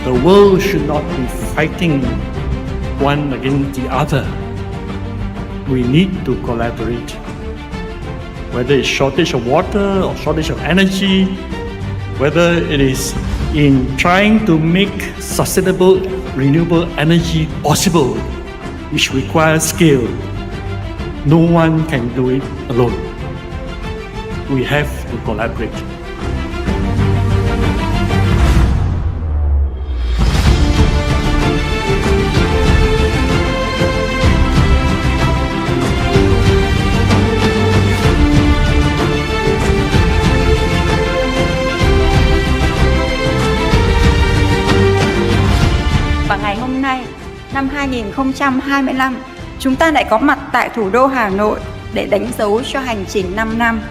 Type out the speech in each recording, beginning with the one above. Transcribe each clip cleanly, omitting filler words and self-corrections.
The world should not be fighting one against the other. We need to collaborate. Whether it's shortage of water or shortage of energy, whether it is in trying to make sustainable renewable energy possible, which requires scale. No one can do it alone. We have to collaborate. Và ngày hôm nay, năm 2025, chúng ta lại có mặt tại thủ đô Hà Nội để đánh dấu cho hành trình 5 năm.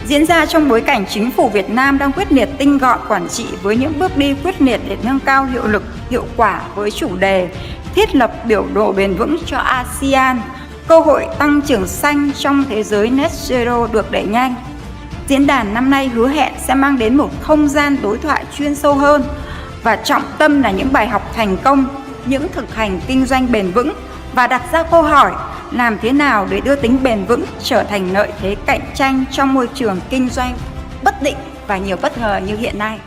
Diễn ra trong bối cảnh chính phủ Việt Nam đang quyết liệt tinh gọn quản trị với những bước đi quyết liệt để nâng cao hiệu lực, hiệu quả với chủ đề thiết lập biểu đồ bền vững cho ASEAN, cơ hội tăng trưởng xanh trong thế giới Net Zero được đẩy nhanh. Diễn đàn năm nay hứa hẹn sẽ mang đến một không gian đối thoại chuyên sâu hơn và trọng tâm là những bài học thành công, những thực hành kinh doanh bền vững và đặt ra câu hỏi làm thế nào để đưa tính bền vững trở thành lợi thế cạnh tranh trong môi trường kinh doanh bất định và nhiều bất ngờ như hiện nay.